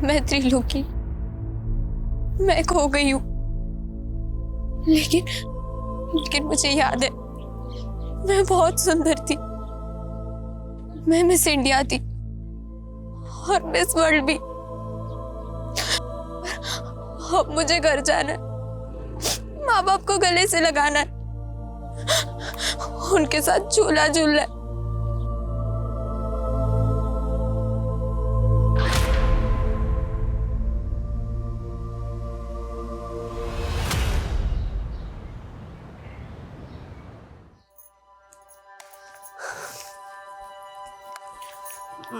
मैं त्रिलोकी, मैं खो गई हूँ, लेकिन मुझे याद है मैं बहुत सुंदर थी। मैं मिस इंडिया थी और मिस वर्ल्ड भी। अब मुझे घर जाना है, माँ बाप को गले से लगाना है, उनके साथ झूला झूलना है।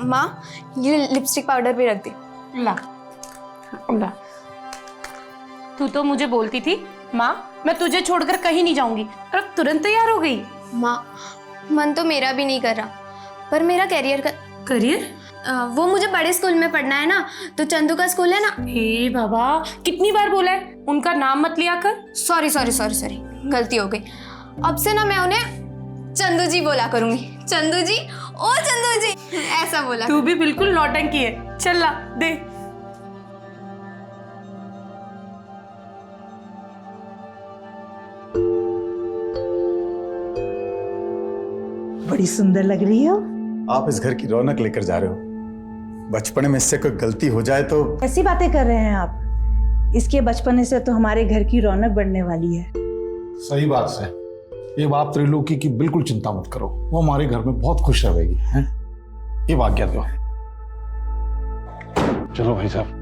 माँ, ये लिपस्टिक पाउडर भी रख दे। ला ला। तू तो मुझे बोलती थी माँ मैं तुझे छोड़कर कहीं नहीं जाऊंगी, और अब तुरंत तैयार हो गई। माँ, मन तो मेरा भी नहीं कर रहा, पर मेरा कैरियर का करियर? वो मुझे बड़े स्कूल में पढ़ना है ना, तो चंदू का स्कूल है ना। हे बाबा, कितनी बार बोला है उनका नाम मत लिया कर। सॉरी सॉरी सॉरी सॉरी, गलती हो गई। अब से ना मैं उन्हें चंदू जी बोला करूंगी। चंदू जी, ओ चंदू जी, ऐसा बोला। तू भी बिल्कुल नौटंकी है। चल ला दे। बड़ी सुंदर लग रही हो। आप इस घर की रौनक लेकर जा रहे हो। बचपन में इससे कोई गलती हो जाए तो। ऐसी बातें कर रहे हैं आप? इसके बचपने से तो हमारे घर की रौनक बढ़ने वाली है। सही बात है। ये बात त्रिलोकी की बिल्कुल चिंता मत करो, वो हमारे घर में बहुत खुश रहेगी। हैं? ये आज्ञा दो। चलो भाई साहब।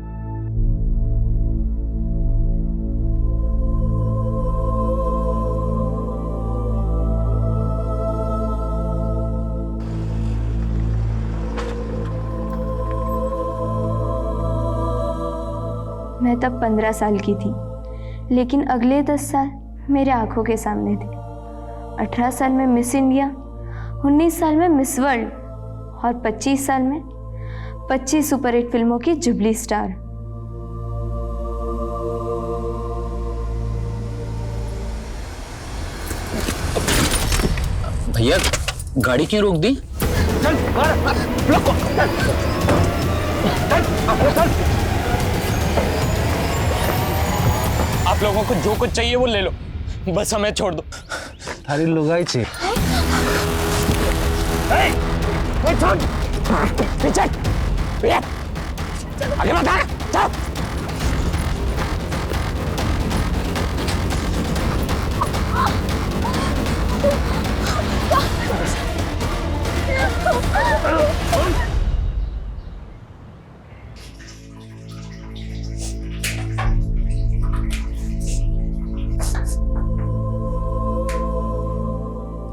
मैं तब 15 साल की थी, लेकिन अगले 10 साल मेरे आंखों के सामने थे। 18 साल में मिस इंडिया, 19 साल में मिस वर्ल्ड और 25 साल में 25 सुपरहिट फिल्मों की जुबली स्टार। भैया गाड़ी क्यों रोक दी? आप लोगों को जो कुछ चाहिए वो ले लो, बस हमें छोड़ दो। थारी लुगाई छे। पीछे आगे मत आ, चल।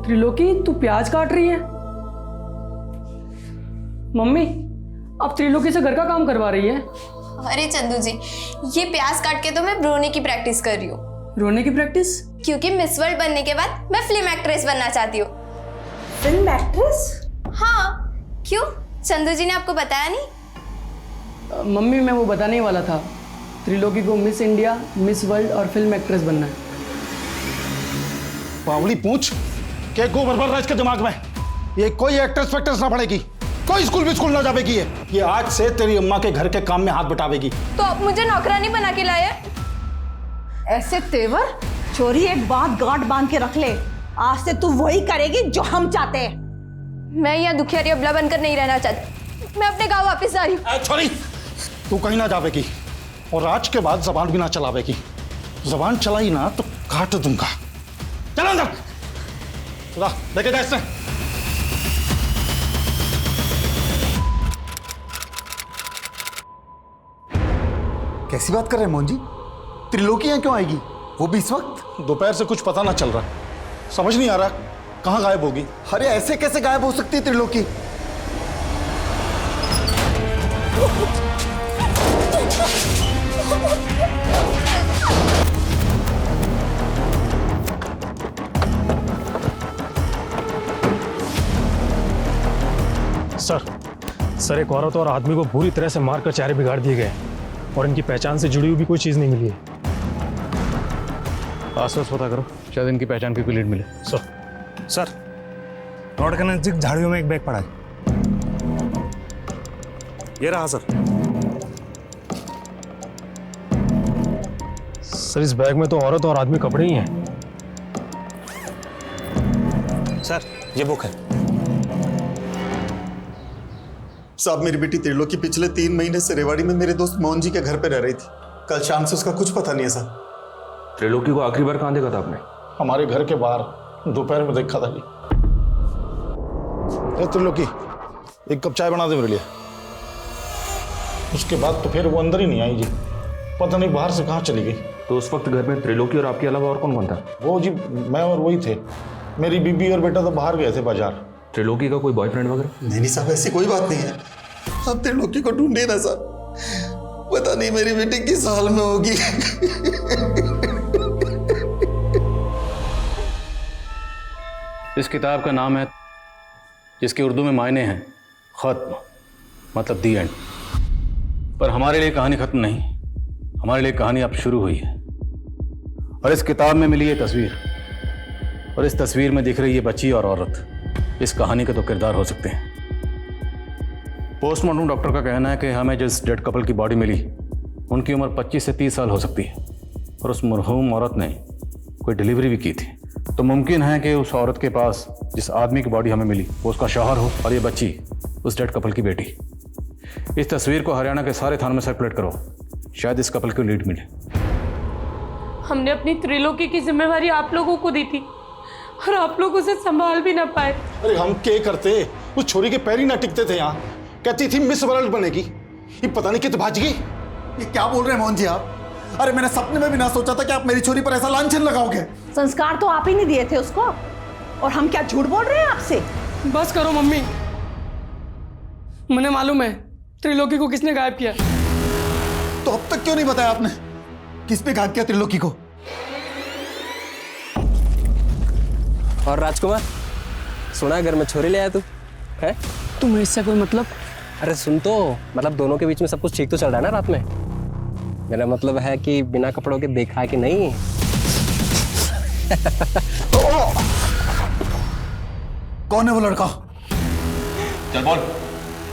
त्रिलोकी, तू प्याज काट रही है? मम्मी, अब त्रिलोकी से घर का काम करवा रही है? अरे चंदू जी, ये प्याज काट के तो मैं रोने की प्रैक्टिस कर रही हूँ। रोने की प्रैक्टिस? क्योंकि मिस वर्ल्ड बनने के बाद मैं फिल्म एक्ट्रेस बनना चाहती हूँ। Film actress? हाँ, क्यों? चंदू जी ने आपको बताया नहीं? मम्मी, मैं वो बताने ही वाला था। त्रिलोकी को मिस इंडिया, मिस वर्ल्ड और फिल्म एक्ट्रेस बनना है। पावली पूछ क्या गोबर भर रहा है इसके दिमाग में? ये कोई एक्ट्रेस फैक्ट्रेस ना पड़ेगी, कोई स्कूल भी स्कूल ना जावेगी। ये आज से तेरी अम्मा के घर के काम में हाथ बटावेगी। तो आप मुझे नौकरानी बना के लाए? ऐसे तेवर चोरी एक बात गांठ बांध के रख ले, आज से तू वही करेगी जो हम चाहते हैं। मैं यहाँ दुखियारी अबला बनकर नहीं रहना चाहती। मैं अपने गांव वापस आ रही हूँ। छोरी, तू कहीं ना जावेगी और आज के बाद जबान भी ना चलावेगी। जबान चलाई ना तो काट दूंगा। चल अंदर, चला लेके जा इससे। कैसी बात कर रहे हैं मोहन जी? त्रिलोकी यहाँ क्यों आएगी, वो भी इस वक्त? दोपहर से कुछ पता ना चल रहा, समझ नहीं आ रहा कहाँ गायब होगी। अरे ऐसे कैसे गायब हो सकती है त्रिलोकी? सर एक औरत और आदमी को बुरी तरह से मारकर चेहरे बिगाड़ दिए गए और इनकी पहचान से जुड़ी हुई भी कोई चीज नहीं मिली है। आसपास पता करो, शायद इनकी पहचान की कोई लीड मिले। सर रोड के नजदीक झाड़ियों में एक बैग पड़ा है। ये रहा सर। सर इस बैग में तो औरत और आदमी कपड़े ही हैं। सर ये बुक है। साहब मेरी बेटी त्रिलोकी पिछले 3 महीने से रेवाड़ी में मेरे दोस्त मोहन जी के घर पे रह रही थी। कल शाम से उसका कुछ पता नहीं है साहब। त्रिलोकी को आखिरी बार कहाँ देखा था आपने? हमारे घर के बाहर दोपहर में देखा था जी। ए त्रिलोकी, एक कप चाय बना दे मेरे लिए। उसके बाद तो फिर वो अंदर ही नहीं आई जी, पता नहीं बाहर से कहाँ चली गई। तो उस वक्त घर में त्रिलोकी और आपके अलावा और कौन कौन था? वो जी मैं और वही थे। मेरी बीबी और बेटा तो बाहर गए थे बाजार। त्रिलोकी का कोई बॉयफ्रेंड वगैरह? नहीं साहब, ऐसी कोई बात नहीं है। आप त्रिलोकी को ढूंढिए ना साहब, पता नहीं मेरी बेटी किस हाल में होगी। इस किताब का नाम है, जिसके उर्दू में मायने हैं खत्म, मतलब दी एंड। पर हमारे लिए कहानी खत्म नहीं, हमारे लिए कहानी अब शुरू हुई है। और इस किताब में मिली ये तस्वीर, और इस तस्वीर में दिख रही है बच्ची और औरत, इस कहानी के तो किरदार हो सकते हैं। पोस्टमार्टम डॉक्टर का कहना है कि हमें जिस डेड कपल की बॉडी मिली उनकी उम्र 25 से 30 साल हो सकती है, और उस मरहूम औरत ने कोई डिलीवरी भी की थी। तो मुमकिन है कि उस औरत के पास जिस आदमी की बॉडी हमें मिली वो उसका शौहर हो, और ये बच्ची उस डेड कपल की बेटी। इस तस्वीर को हरियाणा के सारे थानों में सर्कुलेट करो, शायद इस कपल को लीड मिले। हमने अपनी त्रिलोकी की जिम्मेवारी आप लोगों को दी थी और आप लोग उसे संभाल भी ना पाए। अरे हम क्या करते, उस छोरी के पैर ही ना टिकते थे। यहाँ कहती थी मिस वर्ल्ड बनेगी, ये पता नहीं कित भाज गई। ये क्या बोल रहे हैं मोहन जी आप? अरे मैंने सपने में भी ना सोचा था कि आप मेरी छोरी पर ऐसा लांछन लगाओगे। संस्कार तो आप ही नहीं दिए थे उसको, और हम क्या झूठ बोल रहे हैं आपसे? बस करो मम्मी, मुझे मालूम है त्रिलोकी को किसने गायब किया। तो अब तक क्यों नहीं बताया आपने? किसने गायब किया त्रिलोकी को? और राजकुमार, सुना घर में छोरी ले आया तू है? तुम्हें इससे कोई मतलब? अरे सुन तो, मतलब दोनों के बीच में सब कुछ ठीक तो चल रहा है ना रात में? मेरा मतलब है कि बिना कपड़ों के देखा है कि नहीं? कौन है वो लड़का? चल बोल,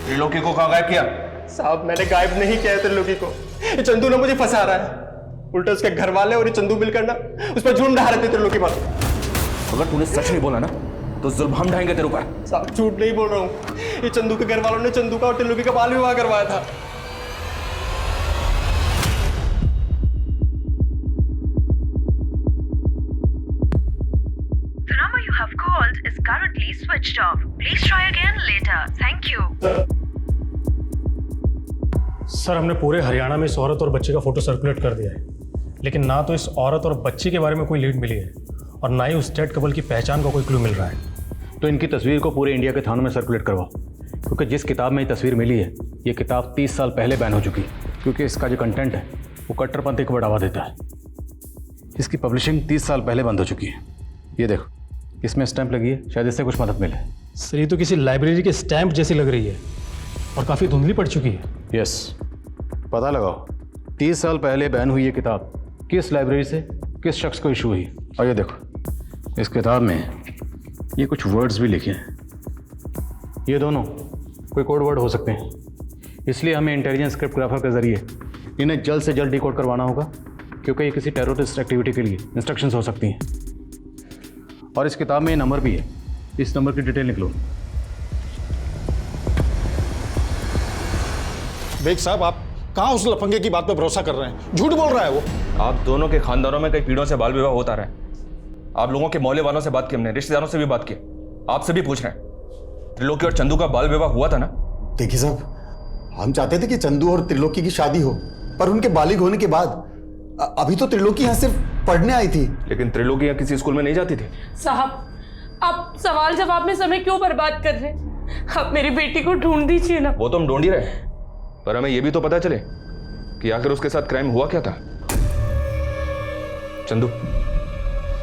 त्रिलोकी को कहाँ गायब किया? साहब मैंने गायब नहीं किया है त्रिलोकी को, ये चंदू ने मुझे फंसा रहा है। उल्टा उसके घर वाले और ये चंदू मिलकर ना उस पर झूठ ढा रहे थे त्रिलोकी पर। अगर तूने सच नहीं बोला ना तो जुल्म हम ढाएंगे तेरे ऊपर। साहब झूठ नहीं बोल रहा हूँ, ये चंदू के घर वालों ने चंदू का और त्रिलोकी का बाल विवाह करवाया था। The number you have called is currently switched off. Please try again later. Thank you. Sir हमने पूरे हरियाणा में इस औरत और बच्चे का फोटो सर्कुलेट कर दिया है, लेकिन ना तो इस औरत और बच्ची के बारे में कोई लीड मिली है और ना ही उस डेड कपल की पहचान का कोई क्लू मिल रहा है। तो इनकी तस्वीर को पूरे इंडिया के थानों में सर्कुलेट करवाओ, क्योंकि जिस किताब में ये तस्वीर मिली है ये किताब 30 साल पहले बैन हो चुकी है, क्योंकि इसका जो कंटेंट है वो कट्टरपंथी को बढ़ावा देता है। इसकी पब्लिशिंग 30 साल पहले बंद हो चुकी है। ये देखो, इसमें स्टैंप लगी है, शायद इससे कुछ मदद मिले। सर ये तो किसी लाइब्रेरी के स्टैंप जैसी लग रही है और काफ़ी धुंधली पड़ चुकी है। यस, पता लगाओ 30 साल पहले बैन हुई ये किताब किस लाइब्रेरी से किस शख्स को इशू हुई। और ये देखो, इस किताब में ये कुछ वर्ड्स भी लिखे हैं, ये दोनों कोई कोड वर्ड हो सकते हैं, इसलिए हमें इंटेलिजेंस क्रिप्टोग्राफर के जरिए इन्हें जल्द से जल्द डिकोड करवाना होगा, क्योंकि ये किसी टेररिस्ट एक्टिविटी के लिए इंस्ट्रक्शंस हो सकती हैं। और इस किताब में ये नंबर भी है, इस नंबर की डिटेल निकलो। बेग साहब, आप कहाँ उस लफंगे की बात पे भरोसा कर रहे हैं? झूठ बोल रहा है वो। आप दोनों के खानदानों में कई पीढ़ियों से बाल विवाह होता रहा है। आप लोगों के मोहल्ले वालों से बात की हमने, रिश्तेदारों से भी बात की, आपसे भी पूछ रहे हैं। त्रिलोकी और चंदू का बाल विवाह हुआ था ना? देखिए साहब, हम चाहते थे कि चंदू और त्रिलोकी की शादी हो, पर उनके बालिग होने के बाद अभी तो त्रिलोकी यहाँ सिर्फ पढ़ने आई थी। लेकिन त्रिलोकी यहाँ किसी स्कूल में नहीं जाती थी। साहब, आप सवाल जवाब में समय क्यों बर्बाद कर रहे हैं? आप मेरी बेटी को ढूंढ दीजिए ना। वो तो हम ढूंढ ही रहे, पर हमें यह भी तो पता चले कि आखिर उसके साथ क्राइम हुआ क्या था। चंदू,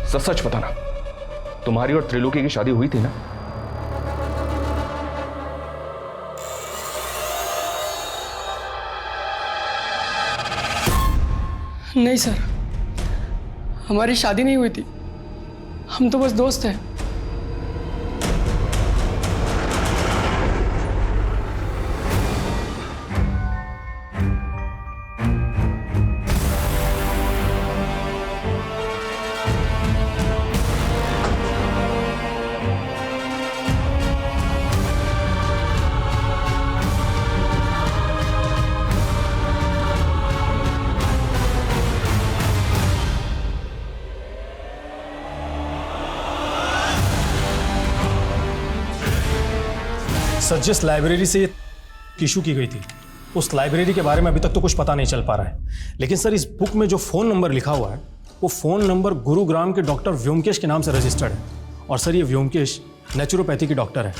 सच सच बताना, तुम्हारी और त्रिलोकी की शादी हुई थी ना? नहीं सर, हमारी शादी नहीं हुई थी, हम तो बस दोस्त हैं। सर, जिस लाइब्रेरी से ये इशू की गई थी उस लाइब्रेरी के बारे में अभी तक तो कुछ पता नहीं चल पा रहा है। लेकिन सर, इस बुक में जो फ़ोन नंबर लिखा हुआ है वो फ़ोन नंबर गुरुग्राम के डॉक्टर व्योमकेश के नाम से रजिस्टर्ड है। और सर, ये व्योमकेश नेचुरोपैथी के डॉक्टर है।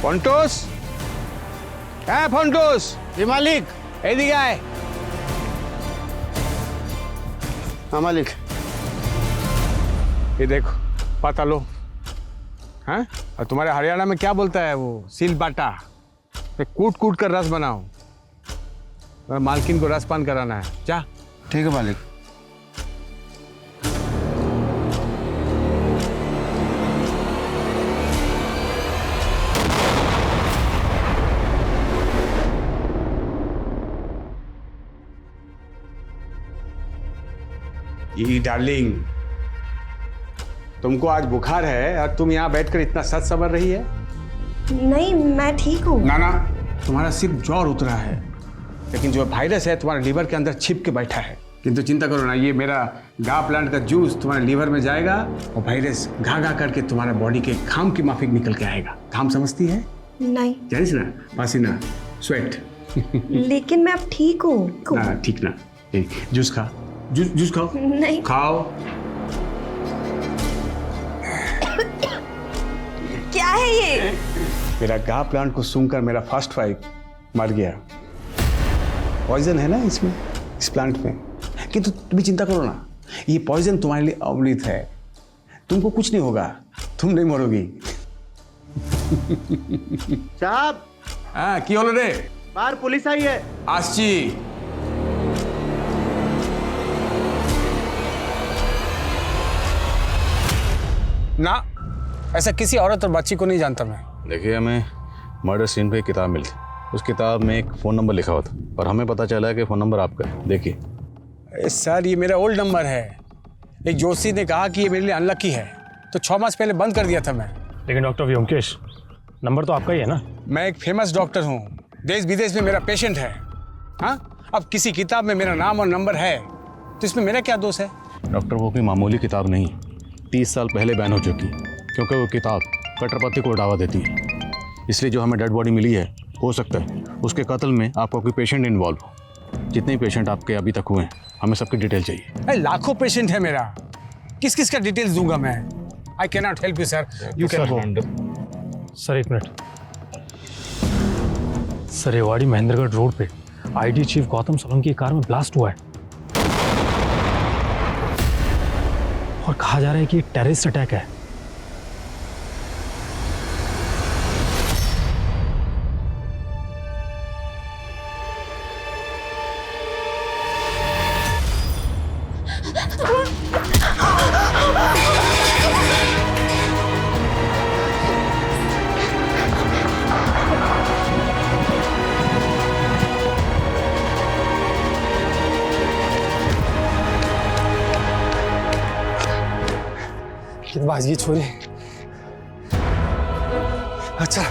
ফন্টোস, হ্যাঁ ফন্টোস, জি মালিক, এদিকে আয়। हाँ मालिक, ये देखो पता लो। हाँ, और तुम्हारे हरियाणा में क्या बोलता है वो, सील बाटा। कूट कूट कर रस बनाओ, और मालकिन को रसपान कराना है। जा। ठीक है मालिक। ये डार्लिंग, तुमको आज बुखार है और तुम यहाँ बैठकर इतना सच समझ रही है? नहीं, मैं ठीक हूँ। ना ना, तुम्हारा सिर्फ ज्वर उतरा है, लेकिन जो वायरस है तुम्हारे लीवर के अंदर छिप के बैठा है। किंतु चिंता करो ना, ये मेरा गा प्लांट का जूस तुम्हारे लीवर में जाएगा और वायरस घा घा करके तुम्हारे बॉडी के घाम की माफिक निकल के आएगा। घाम समझती है? नहीं। जानिस ना, पसीना, स्वेट। लेकिन मैं अब ठीक हूँ। ना ठीक ना, जूस खा, जूस खाओ। नहीं। खाओ। क्या है ये? मेरा गा प्लांट को सूंघकर मेरा फर्स्ट वाइफ मर गया। पॉइजन है ना इसमें, इस प्लांट में। किंतु तुम चिंता करो ना, ये पॉइजन तुम्हारे लिए अमृत है। तुमको कुछ नहीं होगा, तुम नहीं मरोगी। साहब। हाँ, की होलो रे? बाहर पुलिस आई है। आसची। ना, ऐसा किसी औरत और बच्ची को नहीं जानता मैं। देखिए, हमें मर्डर सीन पे एक किताब मिली। उस किताब में एक फ़ोन नंबर लिखा हुआ था और हमें पता चला है कि फ़ोन नंबर आपका है। देखिए। सर, ये मेरा ओल्ड नंबर है। एक जोशी ने कहा कि ये मेरे लिए अनलकी है, तो 6 मास पहले बंद कर दिया था मैं। लेकिन डॉक्टर व्योमकेश, नंबर तो आपका ही है ना? मैं एक फेमस डॉक्टर हूँ, देश विदेश में मेरा पेशेंट है। हाँ, अब किसी किताब में मेरा नाम और नंबर है तो इसमें मेरा क्या दोष है? डॉक्टर, वो कोई मामूली किताब नहीं, 30 साल पहले बैन हो चुकी, क्योंकि वो किताब कट्टरपंथी को बढ़ावा देती है। इसलिए जो हमें डेड बॉडी मिली है, हो सकता है उसके कत्ल में आपका कोई पेशेंट इन्वॉल्व हो। जितने पेशेंट आपके अभी तक हुए हैं, हमें सबकी डिटेल चाहिए। लाखों पेशेंट है मेरा, किस किस का डिटेल्स दूंगा मैं? I can not help you sir, you can go. Sir, एक minute. Sir, Rewari Mahendragarh road पे आईडी चीफ गौतम सोलंकी की कार में ब्लास्ट हुआ है और कहा जा रहा है कि टेररिस्ट अटैक है। बाजी छोरी। अच्छा,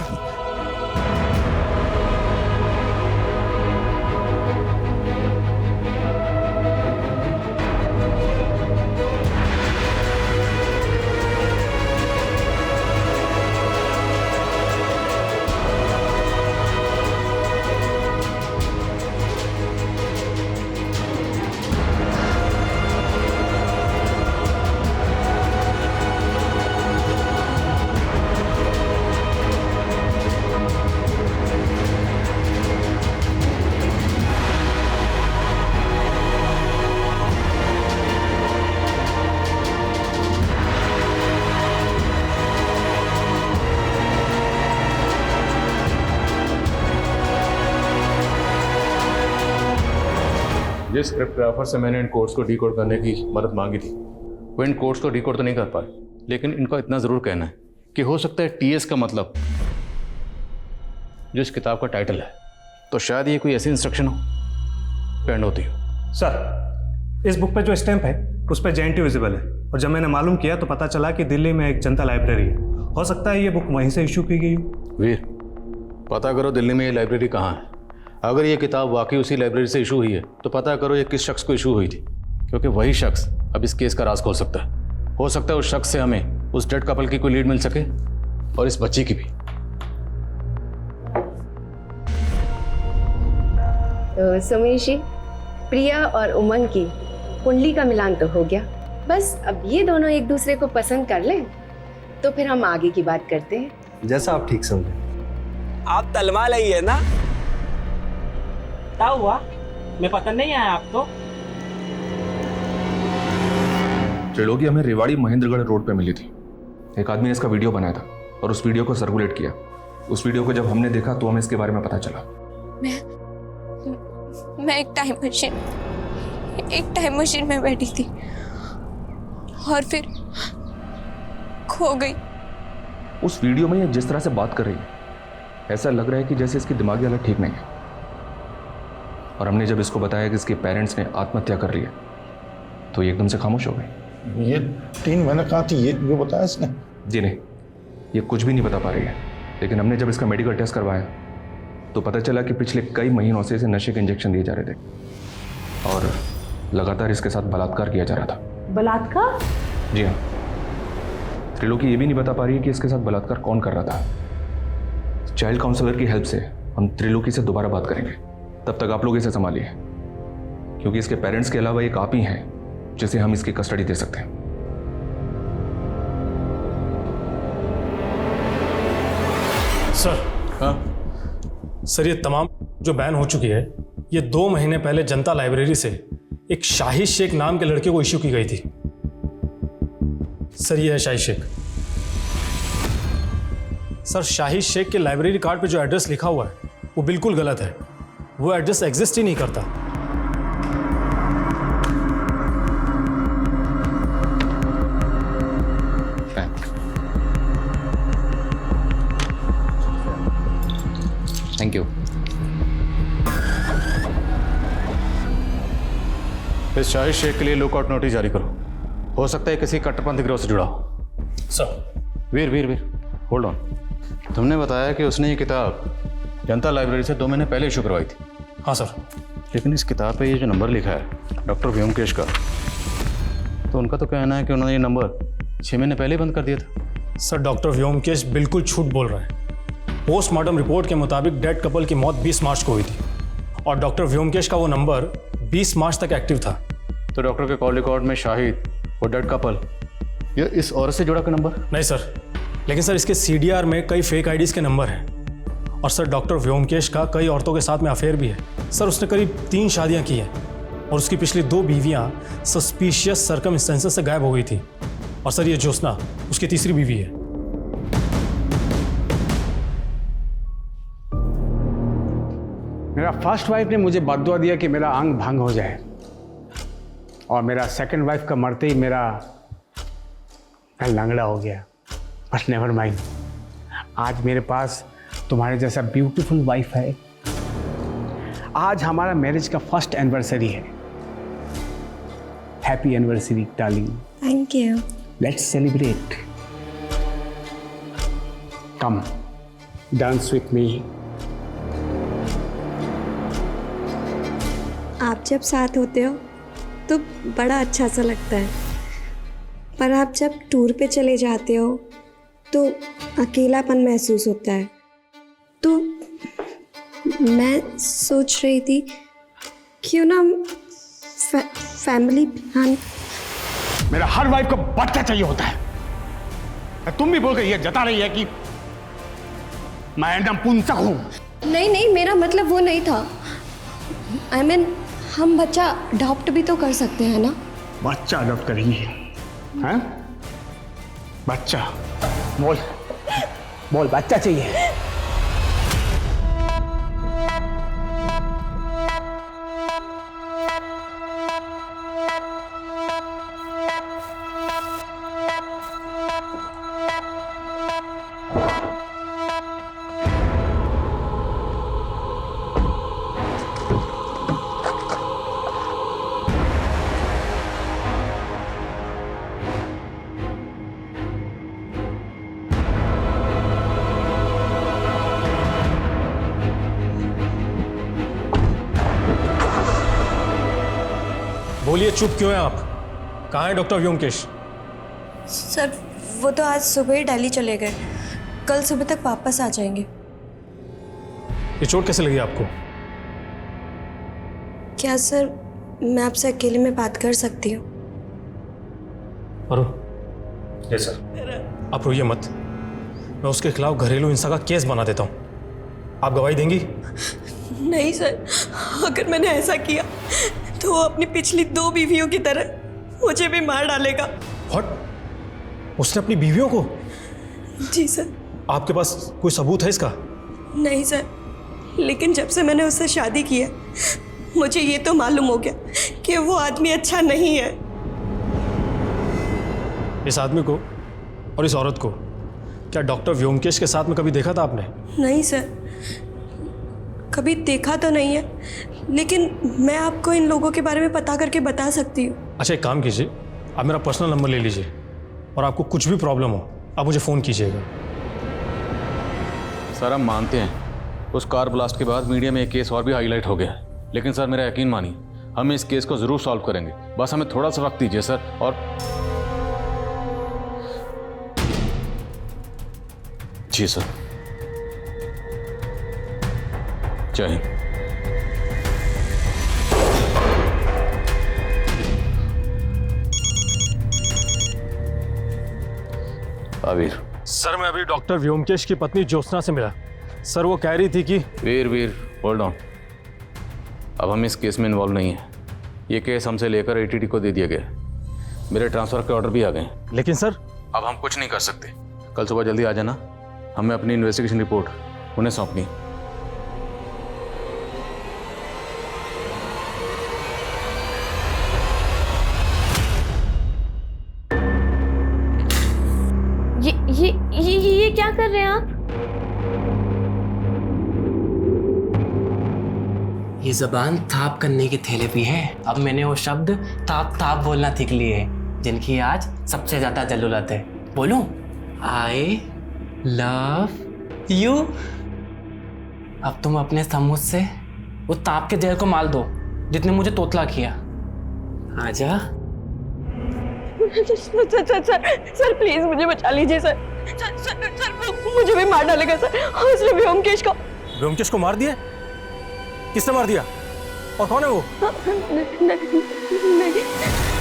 जिस क्रिप्टोग्राफर से मैंने इन कोड्स को डीकोड करने की मदद मांगी थी, वो इन कोड्स को डीकोड तो नहीं कर पाए, लेकिन इनका इतना ज़रूर कहना है कि हो सकता है टीएस का मतलब जो इस किताब का टाइटल है, तो शायद ये कोई ऐसी इंस्ट्रक्शन हो पेंड होती हो। सर, इस बुक पे जो स्टैंप है उस पर JNT विजिबल है, और जब मैंने मालूम किया तो पता चला कि दिल्ली में एक जनता लाइब्रेरी है हो सकता है ये बुक वहीं से इशू की गई हो। वीर, पता करो दिल्ली में ये लाइब्रेरी कहाँ है। अगर ये किताब वाकई उसी लाइब्रेरी से इशू हुई है तो पता करो ये किस शख्स को इशू हुई थी, क्योंकि वही शख्स अब इस केस का राज खोल सकता है। हो सकता है उस शख्स से हमें उस डेड कपल की कोई लीड मिल सके और इस बच्ची की भी। तो सुमेश जी, प्रिया और उमंग की कुंडली का मिलान तो हो गया, बस अब ये दोनों एक दूसरे को पसंद कर लें तो फिर हम आगे की बात करते हैं। जैसा आप ठीक समझे। आप तलवा ली है ना? क्या हुआ? मैं पसंद नहीं आया आपको? त्रिलोकी हमें रेवाड़ी महेंद्रगढ़ रोड पे मिली थी। एक आदमी ने इसका वीडियो बनाया था और उस वीडियो को सर्कुलेट किया। उस वीडियो को जब हमने देखा तो हमें इसके बारे में पता चला। मैं एक टाइम मशीन में बैठी थी और फिर खो गई। उस वीडियो में ये जिस तरह से बात कर रही है, ऐसा लग रहा है कि जैसे इसकी दिमागी हालत ठीक नहीं है। और हमने जब इसको बताया कि इसके पेरेंट्स ने आत्महत्या कर ली है तो ये एकदम से खामोश हो गई। ये 3 महीने कहाँ थी, ये बताया इसने? जी नहीं, ये कुछ भी नहीं बता पा रही है। लेकिन हमने जब इसका मेडिकल टेस्ट करवाया तो पता चला कि पिछले कई महीनों से इसे नशे के इंजेक्शन दिए जा रहे थे और लगातार इसके साथ बलात्कार किया जा रहा था। बलात्कार? जी हाँ। त्रिलोकी ये भी नहीं बता पा रही है कि इसके साथ बलात्कार कौन कर रहा था। चाइल्ड काउंसलर की हेल्प से हम त्रिलोकी से दोबारा बात करेंगे। तब तक आप लोग इसे संभालिए, क्योंकि इसके पेरेंट्स के अलावा एक आप ही हैं जिसे हम इसकी कस्टडी दे सकते हैं। सर। हाँ सर, ये तमाम जो बैन हो चुकी है ये 2 महीने पहले जनता लाइब्रेरी से एक शाहिद शेख नाम के लड़के को इश्यू की गई थी। सर ये है शाहिद शेख। सर शाहिद शेख के लाइब्रेरी कार्ड पे जो एड्रेस लिखा हुआ है वो बिल्कुल गलत है। वो एड्रेस एग्जिस्ट ही नहीं करता। Thank you. इस शाहिद शेख के लिए लुकआउट नोटिस जारी करो। हो सकता है किसी कट्टरपंथी गिरोह से जुड़ा हो। सर। Veer hold on. तुमने बताया कि उसने ये किताब जनता लाइब्रेरी से 2 महीने पहले इशू करवाई थी। हाँ सर। लेकिन इस किताब पे ये जो नंबर लिखा है डॉक्टर व्योमकेश का, तो उनका तो कहना है कि उन्होंने ये नंबर 6 महीने पहले ही बंद कर दिया था। सर डॉक्टर व्योमकेश बिल्कुल झूठ बोल रहा है। पोस्टमार्टम रिपोर्ट के मुताबिक डेड कपल की मौत 20 मार्च को हुई थी और डॉक्टर व्योमकेश का वो नंबर 20 मार्च तक एक्टिव था। तो डॉक्टर के कॉल रिकॉर्ड में शाहिद और डेड कपल ये इस औरत से जुड़ा का नंबर? नहीं सर, लेकिन सर इसके CDR में कई फेक आईडीज के नंबर हैं और सर डॉक्टर व्योमकेश का कई औरतों के साथ में अफेयर भी है। सर उसने करीब 3 शादियां की हैं और उसकी पिछली 2 बीवियां सस्पिशियस सर्कमस्टेंसेस से गायब हो गई थी और सर ये ज्योत्सना उसकी तीसरी बीवी है। मेरा फर्स्ट वाइफ ने मुझे बददुआ दिया कि मेरा अंग भंग हो जाए और मेरा सेकंड वाइफ का मरते ही मैं लंगड़ा हो गया। बट नेवर माइंड, आज मेरे पास तुम्हारे जैसा ब्यूटीफुल वाइफ है। आज हमारा मैरिज का फर्स्ट एनिवर्सरी है। Happy anniversary darling. Thank you. Let's celebrate. Come dance with me. आप जब साथ होते हो तो बड़ा अच्छा सा लगता है, पर आप जब टूर पे चले जाते हो तो अकेलापन महसूस होता है। तो मैं सोच रही थी क्यों ना फैमिली प्लान। मेरा हर वाइफ को बच्चा चाहिए होता है। तुम भी बोल कर ये जता रही है कि मैं नपुंसक हूं। नहीं, मेरा मतलब वो नहीं था। I mean, हम बच्चा अडॉप्ट भी तो कर सकते हैं ना। बच्चा अडॉप्ट करेंगे? हैं? बच्चा? बोल बच्चा चाहिए। बोलिए, चुप क्यों हैं आप? कहाँ है डॉक्टर व्योमकेश? सर वो तो आज सुबह ही दिल्ली चले गए, कल सुबह तक वापस आ जाएंगे। ये चोट कैसे लगी आपको? क्या सर मैं आपसे अकेले में बात कर सकती हूँ? अरु, यस सर। आप रोइए मत, मैं उसके खिलाफ घरेलू हिंसा का केस बना देता हूँ। आप गवाही देंगी? नहीं सर, अगर मैंने ऐसा किया तो वो अपनी पिछली 2 बीवियों की तरह मुझे भी मार डालेगा। व्हाट? उसने अपनी बीवियों को? जी सर। आपके पास कोई सबूत है इसका? नहीं सर, लेकिन जब से मैंने उससे शादी की है मुझे ये तो मालूम हो गया कि वो आदमी अच्छा नहीं है। इस आदमी को और इस औरत को क्या डॉक्टर व्योमकेश के साथ में कभी देखा था आपने? नहीं सर, कभी देखा तो नहीं है, लेकिन मैं आपको इन लोगों के बारे में पता करके बता सकती हूँ। अच्छा, एक काम कीजिए, आप मेरा पर्सनल नंबर ले लीजिए और आपको कुछ भी प्रॉब्लम हो आप मुझे फ़ोन कीजिएगा। सर हम मानते हैं उस कार ब्लास्ट के बाद मीडिया में एक केस और भी हाईलाइट हो गया, लेकिन सर मेरा यकीन मानिए हम इस केस को ज़रूर सॉल्व करेंगे, बस हमें थोड़ा सा वक्त दीजिए सर। और जी सर, जय हिंद। वीर सर, मैं अभी डॉक्टर व्योमकेश की पत्नी ज्योत्सना से मिला। सर वो कह रही थी कि वीर होल्ड ऑन, अब हम इस केस में इन्वॉल्व नहीं है। ये केस हमसे लेकर एटीटी को दे दिया गया, मेरे ट्रांसफर के ऑर्डर भी आ गए। लेकिन सर अब हम कुछ नहीं कर सकते, कल सुबह जल्दी आ जाना, हमें अपनी इन्वेस्टिगेशन रिपोर्ट उन्हें सौंपनी। ये क्या कर रहे हैं आप? ये जबान ताप करने की थेरेपी है। अब मैंने वो शब्द ताप ताप बोलना सीख लिए हैं जिनकी आज सबसे ज्यादा जरूरत है। बोलूं? I love you. अब तुम अपने समूह से वो ताप के जहर को माल दो जितने मुझे तोतला किया। आजा। सर प्लीज मुझे बचा लीजिए सर। सर मुझे भी मार डालेगा सर। उसने व्योमकेश को मार दिया? किसने मार दिया और कौन है वो?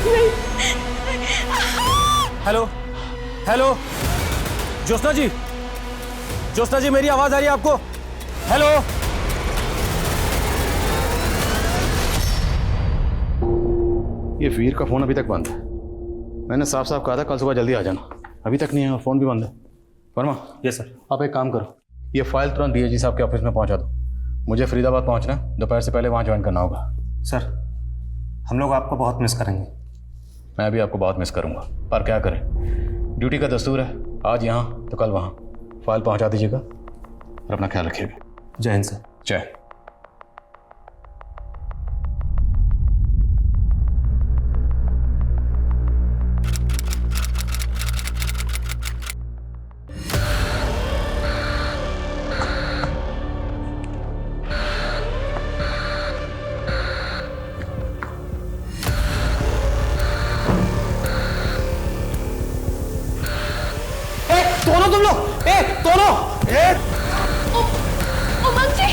नहीं। हेलो हेलो, ज्योत्सना जी मेरी आवाज आ रही है आपको? हेलो। ये वीर का फोन अभी तक बंद है। मैंने साफ साफ कहा था कल सुबह जल्दी आ जाना, अभी तक नहीं है, फोन भी बंद है। वर्मा। Yes sir. आप एक काम करो, ये फाइल तुरंत डीएजी साहब के ऑफिस में पहुंचा दो। मुझे फरीदाबाद पहुंचना है, दोपहर से पहले वहां ज्वाइन करना होगा। सर हम लोग आपको बहुत मिस करेंगे। मैं भी आपको बहुत मिस करूंगा, पर क्या करें, ड्यूटी का दस्तूर है, आज यहाँ तो कल वहाँ। फाइल पहुंचा दीजिएगा और अपना ख्याल रखिएगा। जय हिंद सर। जय। दोनों तुम लोग, दोनों उमंग जी,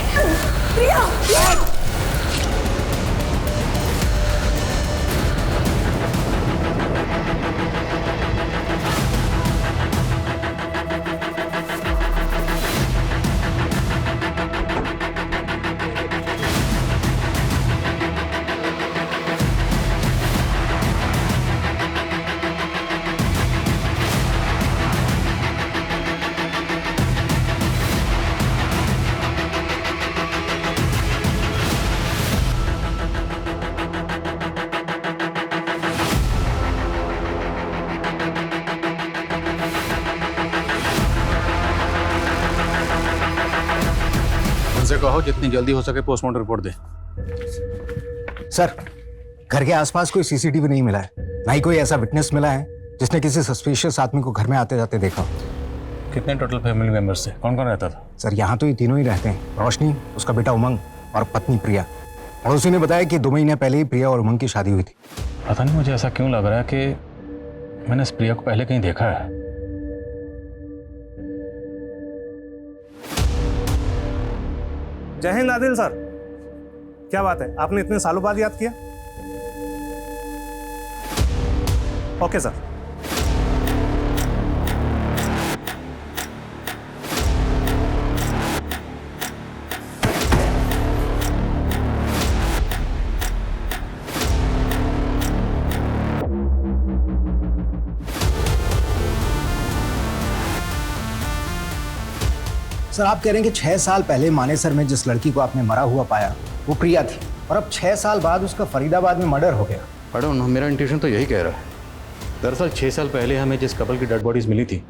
प्रिया। उनसे कहो जितनी जल्दी हो सके पोस्टमार्टम रिपोर्ट दे। सर, घर के आसपास कोई सीसीटीवी नहीं मिला है, ना ही कोई ऐसा विटनेस मिला है जिसने किसी सस्पिशियस आदमी को घर में आते जाते देखा। कितने टोटल फैमिली मेंबर्स थे, कौन कौन रहता था? सर यहाँ तो ये तीनों ही रहते हैं, रोशनी, उसका बेटा उमंग और पत्नी प्रिया। पड़ोसी ने बताया कि 2 महीने पहले ही प्रिया और उमंग की शादी हुई थी। पता नहीं मुझे ऐसा क्यों लग रहा है कि मैंने इस प्रिया को पहले कहीं देखा है। जय हिंद आदिल सर, क्या बात है, आपने इतने सालों बाद याद किया। Okay sir. सर आप कह रहे हैं कि 6 साल पहले मानेसर में जिस लड़की को आपने मरा हुआ पाया वो प्रिया थी, और अब 6 साल बाद उसका फरीदाबाद में मर्डर हो गया। पढ़ो ना, मेरा इंट्यूशन तो यही कह रहा है। दरअसल 6 साल पहले हमें जिस कपल की डेड बॉडीज मिली थी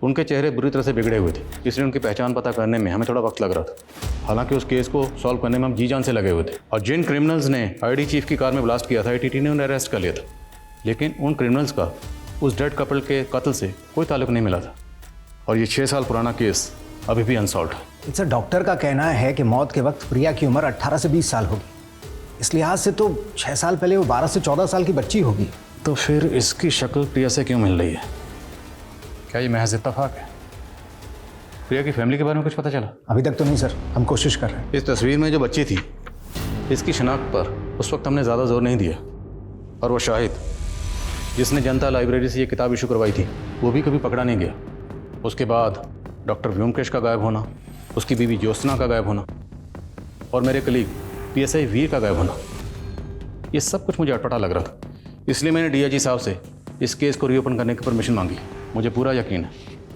उनके चेहरे बुरी तरह से बिगड़े हुए थे, इसलिए उनकी पहचान पता करने में हमें थोड़ा वक्त लग रहा था। हालांकि उस केस को सॉल्व करने में हम जी जान से लगे हुए थे, और जिन क्रिमिनल्स ने आईडी चीफ की कार में ब्लास्ट किया था ATT ने उन्हें अरेस्ट कर लिया था, लेकिन उन क्रिमिनल्स का उस डेड कपल के कत्ल से कोई ताल्लुक नहीं मिला था, और ये 6 साल पुराना केस अभी भी अनसॉल्व है। सर डॉक्टर का कहना है कि मौत के वक्त प्रिया की उम्र 18 से 20 साल होगी, इस लिहाज से तो 6 साल पहले वो 12 से 14 साल की बच्ची होगी। तो फिर इसकी शक्ल प्रिया से क्यों मिल रही है? क्या ये महज इत्तेफाक है? प्रिया की फैमिली के बारे में कुछ पता चला? अभी तक तो नहीं सर, हम कोशिश कर रहे हैं। इस तस्वीर में जो बच्ची थी इसकी शनाख्त पर उस वक्त हमने ज़्यादा जोर नहीं दिया, और वो शाहिद जिसने जनता लाइब्रेरी से ये किताब इशू करवाई थी वो भी कभी पकड़ा नहीं गया। उसके बाद डॉक्टर व्योमकेश का गायब होना, उसकी बीवी ज्योत्सना का गायब होना, और मेरे कलीग PSI वीर का गायब होना, ये सब कुछ मुझे अटपटा लग रहा था। इसलिए मैंने DIG साहब से इस केस को रीओपन करने की परमिशन मांगी। मुझे पूरा यकीन है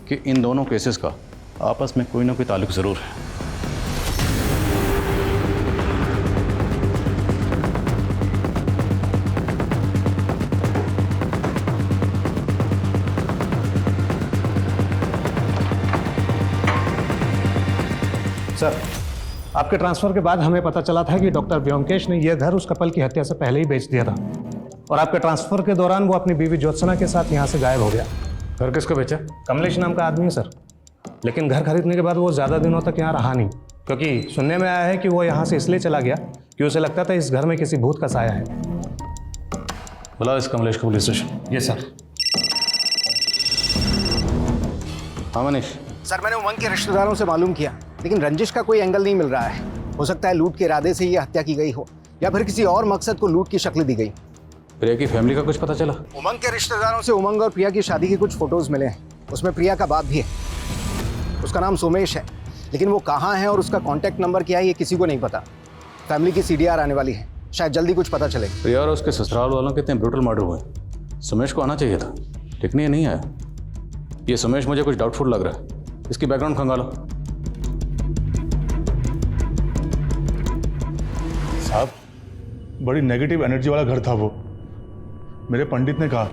कि इन दोनों केसेस का आपस में कोई ना कोई ताल्लुक ज़रूर है। सर, आपके ट्रांसफर के बाद हमें पता चला था कि डॉक्टर व्योमकेश ने यह घर उस कपल की हत्या से पहले ही बेच दिया था, और आपके ट्रांसफर के दौरान वो अपनी बीवी ज्योत्सना के साथ यहाँ से गायब हो गया। घर किसको बेचा? कमलेश नाम का आदमी है सर, लेकिन घर खरीदने के बाद वो ज़्यादा दिनों तक यहाँ रहा नहीं, क्योंकि सुनने में आया है कि वो यहाँ से इसलिए चला गया कि उसे लगता था इस घर में किसी भूत का साया है। बुलाओ इस कमलेश को पुलिस स्टेशन। Yes sir. हाँ मनीष। सर मैंने उमंग के रिश्तेदारों से मालूम किया, लेकिन रंजिश का कोई एंगल नहीं मिल रहा है। हो सकता है लूट के इरादे से ये हत्या की गई हो, या फिर किसी और मकसद को लूट की शक्ल दी गई। प्रिया की फैमिली का कुछ पता चला? उमंग के रिश्तेदारों से उमंग और प्रिया की शादी के कुछ फोटोज मिले हैं, उसमें प्रिया का बाप भी है। उसका नाम सोमेश है, लेकिन वो कहाँ है और उसका कॉन्टैक्ट नंबर क्या है ये किसी को नहीं पता। फैमिली की CDR आने वाली है, शायद जल्दी कुछ पता चले। प्रिया और उसके ससुराल वालों के इतने ब्रूटल मर्डर हुए, सोमेश को आना चाहिए था, लेकिन ये नहीं आया। ये सोमेश मुझे कुछ डाउटफुल लग रहा है, इसकी बैकग्राउंड खंगालो। साहब, बड़ी नेगेटिव एनर्जी वाला घर था वो। मेरे पंडित ने कहा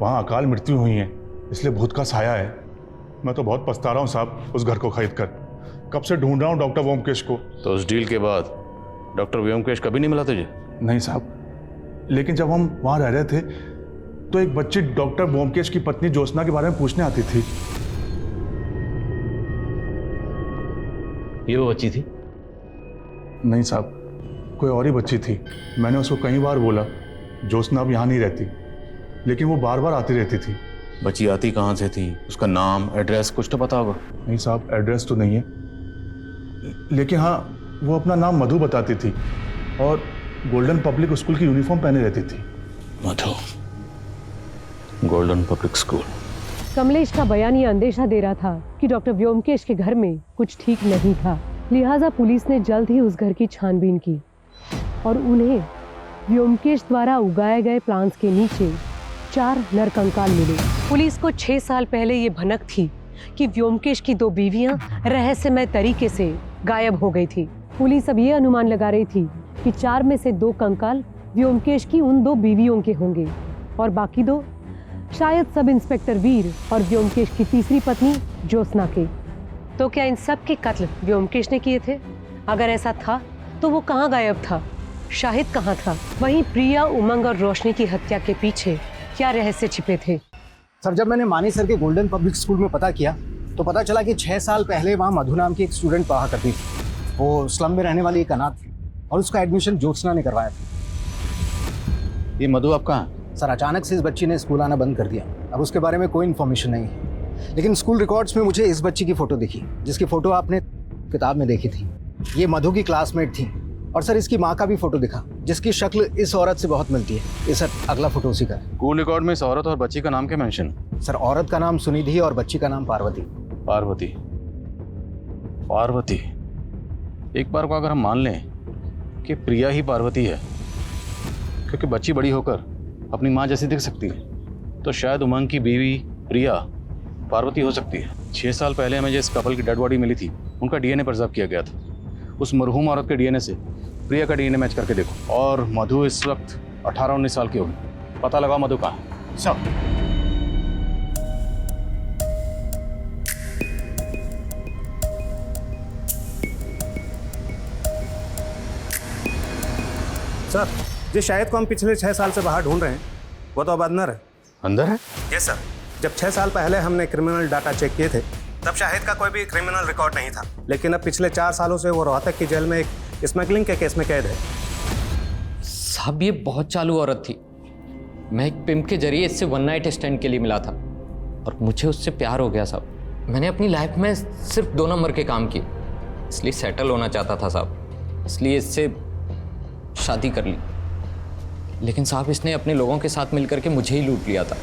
वहाँ अकाल मृत्यु हुई है, इसलिए भूत का साया है। मैं तो बहुत पछता रहा हूँ साहब उस घर को खरीद कर। कब से ढूंढ रहा हूँ डॉक्टर व्योमकेश को। तो उस डील के बाद डॉक्टर व्योमकेश कभी नहीं मिला तुझे? नहीं साहब, लेकिन जब हम वहाँ रह रहे थे तो एक बच्ची डॉक्टर व्योमकेश की पत्नी ज्योत्सना के बारे में पूछने आती थी। ये वो बच्ची थी? नहीं साहब, कोई और ही बच्ची थी। मैंने उसको कई बार बोला ज्योत्सना अब यहाँ नहीं रहती, लेकिन वो बार बार आती रहती थी। बच्ची आती कहाँ से थी? उसका नाम, एड्रेस कुछ तो पता होगा? नहीं साहब, एड्रेस तो नहीं है, लेकिन हाँ वो अपना नाम मधु बताती थी और गोल्डन पब्लिक स्कूल की यूनिफॉर्म पहने रहती थी। मधु, गोल्डन पब्लिक स्कूल। कमलेश का बयान ये अंदेशा दे रहा था कि डॉक्टर व्योमकेश के घर में कुछ ठीक नहीं था, लिहाजा पुलिस ने जल्द ही उस घर की छानबीन की और उन्हें व्योमकेश द्वारा उगाए गए प्लांट्स के नीचे 4 नरकंकाल मिले। पुलिस को 6 साल पहले ये भनक थी कि व्योमकेश की 2 बीवियां रहस्यमय तरीके से गायब हो गई थी। पुलिस अब ये अनुमान लगा रही थी कि 4 में से 2 कंकाल व्योमकेश की उन 2 बीवियों के होंगे और बाकी 2 शायद सब इंस्पेक्टर वीर और व्योमकेश की तीसरी पत्नी ज्योत्सना के। तो क्या इन सब के कत्ल व्योमकेश ने किए थे? अगर ऐसा था तो वो कहाँ गायब था? शाहिद कहाँ था? वहीं प्रिया, उमंग और रोशनी की हत्या के पीछे क्या रहस्य छिपे थे? सर जब मैंने मानेसर के गोल्डन पब्लिक स्कूल में पता किया तो पता चला कि 6 साल पहले वहाँ मधु नाम की एक स्टूडेंट पढ़ा करती थी। वो स्लम में रहने वाली एक अनाथ थी और उसका एडमिशन ज्योत्सना ने करवाया था। ये मधु आप कहाँ हैं? सर अचानक से इस बच्ची ने स्कूल आना बंद कर दिया। अब उसके बारे में कोई इन्फॉर्मेशन नहीं है, लेकिन स्कूल रिकॉर्ड्स में मुझे इस बच्ची की फ़ोटो दिखी, जिसकी फ़ोटो आपने किताब में देखी थी। ये मधु की क्लासमेट थी। और सर इसकी माँ का भी फोटो दिखा, जिसकी शक्ल इस औरत से बहुत मिलती है। ये सर अगला फोटो उसी का है। स्कूल रिकॉर्ड में इस औरत और बच्ची का नाम क्या मेंशन? सर औरत का नाम सुनिधि और बच्ची का नाम पार्वती। पार्वती। पार्वती। एक बार को अगर हम मान लें कि प्रिया ही पार्वती है, क्योंकि बच्ची बड़ी होकर अपनी माँ जैसी दिख सकती है, तो शायद उमंग की बीवी प्रिया पार्वती हो सकती है। 6 साल पहले हमें जिस कपल की डेड बॉडी मिली थी, उनका डीएनए प्रिजर्व किया गया था। उस मरहूम औरत के डीएनए से प्रिया का डीएनए मैच करके देखो। और मधु इस वक्त 18-19 साल की होगी। पता लगाओ मधु कहाँ है। सब सर, जिस शाहिद को हम पिछले 6 साल से बाहर ढूंढ रहे हैं, वो तो अब अंदर है। अंदर है? Yes sir. जब 6 साल पहले हमने क्रिमिनल डाटा चेक किए थे, तब शाहिद का कोई भी क्रिमिनल रिकॉर्ड नहीं था। लेकिन अब पिछले 4 सालों से वो रोहतक की जेल में एक स्मगलिंग के केस में कैद है। साहब, ये बहुत चालू औरत थी। मैं एक पिम्प के जरिए इससे 1 नाइट स्टैंड के लिए मिला था और मुझे उससे प्यार हो गया साहब। मैंने अपनी लाइफ में सिर्फ 2 नंबर के काम किए, इसलिए सेटल होना चाहता था साहब, इसलिए इससे शादी कर ली। लेकिन साहब, इसने अपने लोगों के साथ मिलकर के मुझे ही लूट लिया था।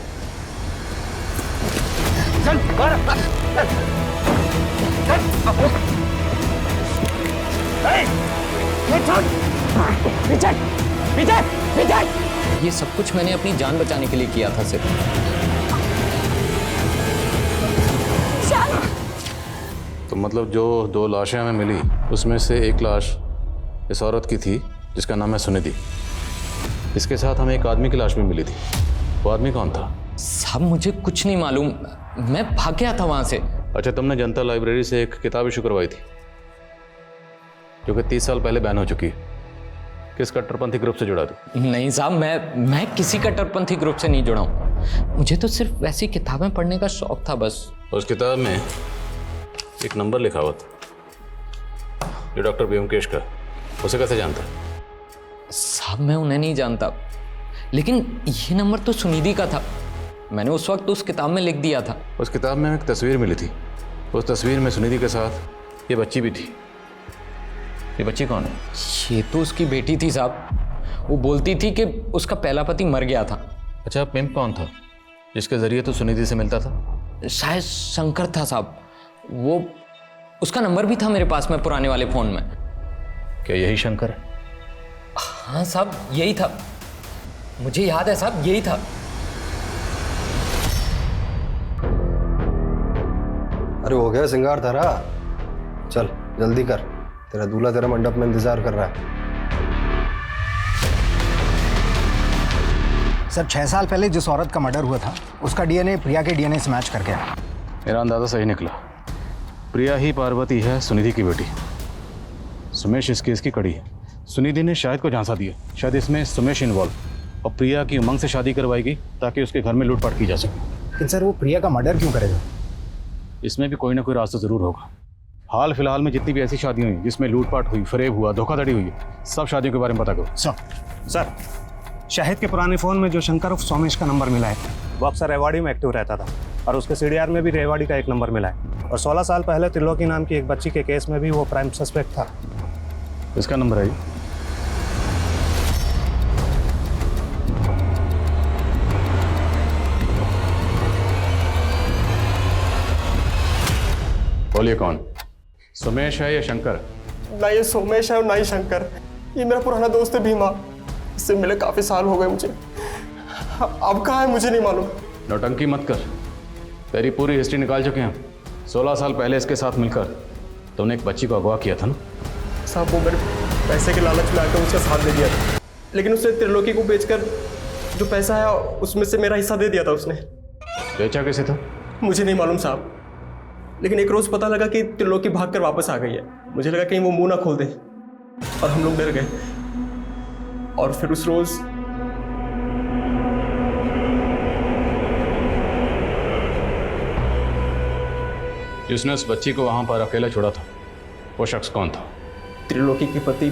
ये सब कुछ मैंने अपनी जान बचाने के लिए किया था सिर्फ। तो मतलब जो 2 लाशें हमें मिली, उसमें से एक लाश इस औरत की थी जिसका नाम है सुनिधि। इसके साथ हमें एक आदमी की लाश भी मिली थी। वो आदमी कौन था? साहब, मुझे कुछ नहीं मालूम, मैं भाग गया था वहां से। अच्छा, तुमने जनता लाइब्रेरी से एक किताब इशू करवाई थी जो कि 30 साल पहले बैन हो चुकी है। किस कट्टरपंथी ग्रुप से जुड़ा थी? नहीं साहब, मैं किसी कट्टरपंथी ग्रुप से नहीं जुड़ा हूँ। मुझे तो सिर्फ वैसी किताबें पढ़ने का शौक था बस। उस किताब में एक नंबर लिखा हुआ था जो डॉक्टर व्योमकेश का। उसे कैसे जानता? साहब, मैं उन्हें नहीं जानता, लेकिन ये नंबर तो सुनिधि का था। मैंने उस वक्त उस किताब में लिख दिया था। उस किताब में एक तस्वीर मिली थी। उस तस्वीर में सुनिधि के साथ ये बच्ची भी थी। ये बच्ची कौन है? ये तो उसकी बेटी थी साहब। वो बोलती थी कि उसका पहला पति मर गया था। अच्छा, पिंप कौन था जिसके जरिए तो सुनिधि से मिलता था? शायद शंकर था साहब। वो उसका नंबर भी था मेरे पास में पुराने वाले फ़ोन में। क्या यही शंकर है? हाँ साहब, यही था। मुझे याद है साहब, यही था। अरे हो गया सिंगार धारा, चल जल्दी कर, तेरा दूल्हा तेरा मंडप में इंतजार कर रहा है। सर 6 साल पहले जिस औरत का मर्डर हुआ था, उसका डीएनए प्रिया के डीएनए से मैच कर गया। मेरा अंदाजा सही निकला। प्रिया ही पार्वती है, सुनिधि की बेटी। सुमेश इस केस की कड़ी है। सुनिधि ने शाहिद को झांसा दिया। शायद इसमें सुमेश इन्वॉल्व, और प्रिया की उमंग से शादी करवाएगी ताकि उसके घर में लूटपाट की जा सके। लेकिन सर वो प्रिया का मर्डर क्यों करेगा? इसमें भी कोई ना कोई रास्ता जरूर होगा। हाल फिलहाल में जितनी भी ऐसी शादियां हुई जिसमें लूटपाट हुई, फरेब हुआ, धोखाधड़ी हुई, सब शादियों के बारे में पता करो। सर, शाहिद के पुराने फ़ोन में जो शंकर उर्फ सोमेश का नंबर मिला है, वो अक्सर रेवाड़ी में एक्टिव रहता था, और उसके सीडीआर में भी रेवाड़ी का एक नंबर मिला है। और 16 साल पहले त्रिलोकी नाम की एक बच्ची के केस में भी वो प्राइम सस्पेक्ट था। इसका नंबर है? बोलिए, कौन? सुमेश है या शंकर? ना ये सोमेश है और ना ही शंकर। ये मेरा पुराना दोस्त है भीमा। इससे मिले काफी साल हो गए मुझे। अब कहाँ है मुझे नहीं मालूम। नौटंकी मत कर, तेरी पूरी हिस्ट्री निकाल चुके हैं। 16 साल पहले इसके साथ मिलकर तुमने एक बच्ची को अगवा किया था ना? साहब वो मेरे पैसे के लालच में आकर उसका साथ दे दिया था, लेकिन उसने त्रिलोकी को बेचकर जो पैसा है उसमें से मेरा हिस्सा दे दिया था उसने। बेचा कैसे था? मुझे नहीं मालूम साहब, लेकिन एक रोज पता लगा कि त्रिलोकी भागकर वापस आ गई है। मुझे लगा कहीं वो मुंह ना खोल दे, और हम लोग डर गए। और फिर उस रोज जिसने उस बच्ची को वहां पर अकेला छोड़ा था, वो शख्स कौन था? त्रिलोकी के पति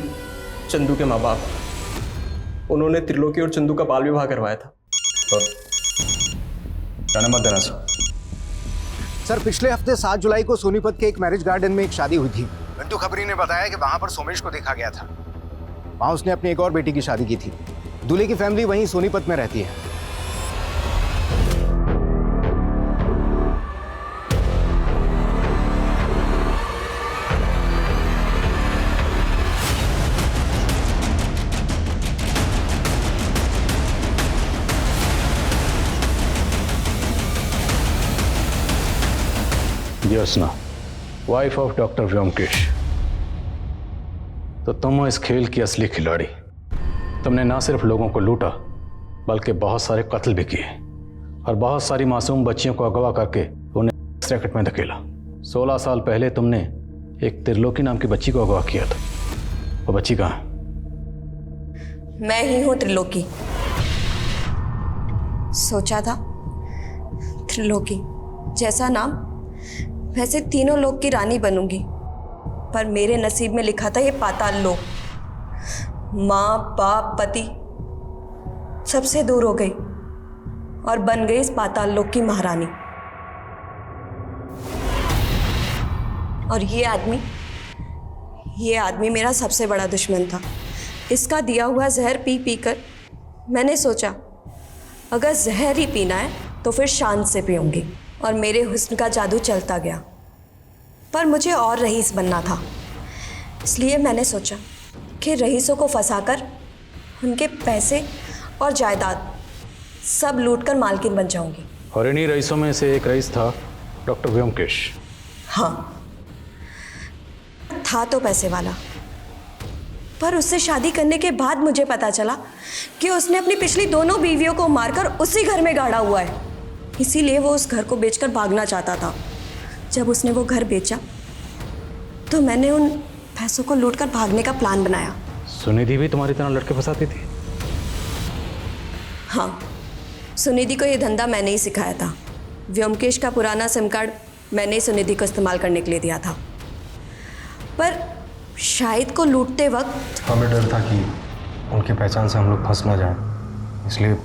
चंदू के माँ बाप। उन्होंने त्रिलोकी और चंदू का बाल विवाह करवाया था। जाने मत देना सर। सर पिछले हफ्ते 7 जुलाई को सोनीपत के एक मैरिज गार्डन में एक शादी हुई थी। घंटू खबरी ने बताया कि वहां पर सोमेश को देखा गया था। वहां उसने अपनी एक और बेटी की शादी की थी। दूल्हे की फैमिली वहीं सोनीपत में रहती है। Jyotsna, wife of doctor Byomkesh. तो तुम हो इस खेल की असली खिलाड़ी। तुमने ना सिर्फ लोगों को लूटा बल्कि बहुत सारे कत्ल भी किए और बहुत सारी मासूम बच्चियों को अगवा करके उन्हें रैकेट में धकेला। 16 साल पहले तुमने एक त्रिलोकी नाम की बच्ची को अगवा किया था। वो बच्ची कहाँ है? मैं ही हूं त्रिलोकी। सोचा था त्रिलोकी जैसा नाम वैसे तीनों लोक की रानी बनूंगी, पर मेरे नसीब में लिखा था ये पाताल लोक। माँ बाप पति सबसे दूर हो गई और बन गई इस पाताल लोक की महारानी। और ये आदमी मेरा सबसे बड़ा दुश्मन था। इसका दिया हुआ जहर पी पी कर मैंने सोचा अगर जहर ही पीना है तो फिर शान से पीऊंगी। और मेरे हुस्न का जादू चलता गया, पर मुझे और रईस बनना था। इसलिए मैंने सोचा कि रईसों को फंसाकर उनके पैसे और जायदाद सब लूटकर मालकिन बन जाऊंगी। और इन्हीं रईसों में से एक रईस था डॉक्टर व्योमकेश। हाँ, था तो पैसे वाला, पर उससे शादी करने के बाद मुझे पता चला कि उसने अपनी पिछली दोनों बीवियों को मारकर उसी घर में गाड़ा हुआ है। इसीलिए वो उस घर को बेचकर भागना चाहता था। जब उसने वो घर बेचा तो मैंने उन पैसों को लूटकर भागने का प्लान बनाया। सुनिधि भी तुम्हारी तरह लड़के फंसाती थी? हाँ, सुनिधि को ये धंधा मैंने ही सिखाया था। व्योमकेश का पुराना सिम कार्ड मैंने ही सुनिधि को इस्तेमाल करने के लिए दिया था। पर शाहिद को लूटते वक्त हमें डर था कि उनकी पहचान से हम लोग फंस ना जाएं, इसलिए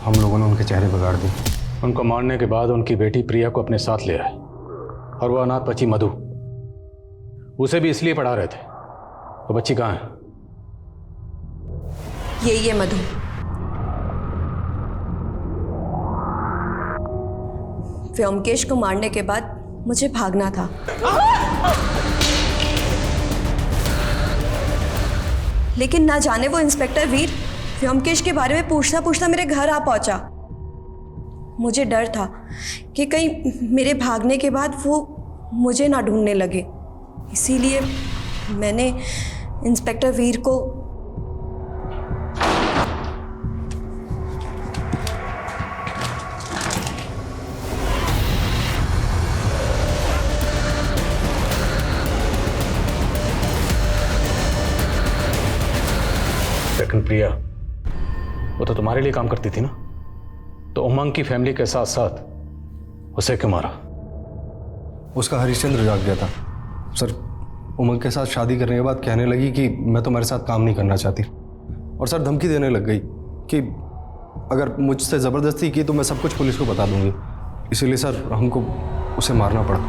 हम लोगों ने उनके चेहरे बिगाड़ दिए। उनको मारने के बाद उनकी बेटी प्रिया को अपने साथ ले आए और वो अनाथ बच्ची मधु, उसे भी इसलिए पढ़ा रहे थे। वो बच्ची कहाँ है? ये मधु। व्योमकेश को मारने के बाद मुझे भागना था, लेकिन ना जाने वो इंस्पेक्टर वीर व्योमकेश के बारे में पूछता पूछता मेरे घर आ पहुंचा। मुझे डर था कि कहीं मेरे भागने के बाद वो मुझे ना ढूंढने लगे। इसीलिए मैंने इंस्पेक्टर वीर को लेकिन प्रिया वो तो तुम्हारे लिए काम करती थी ना, तो उमंग की फैमिली के साथ साथ उसे क्यों मारा? उसका हरिश्चंद्र जाग गया था सर। उमंग के साथ शादी करने के बाद कहने लगी कि मैं तुम्हारे साथ काम नहीं करना चाहती, और सर धमकी देने लग गई कि अगर मुझसे ज़बरदस्ती की तो मैं सब कुछ पुलिस को बता दूंगी। इसीलिए सर हमको उसे मारना पड़ा।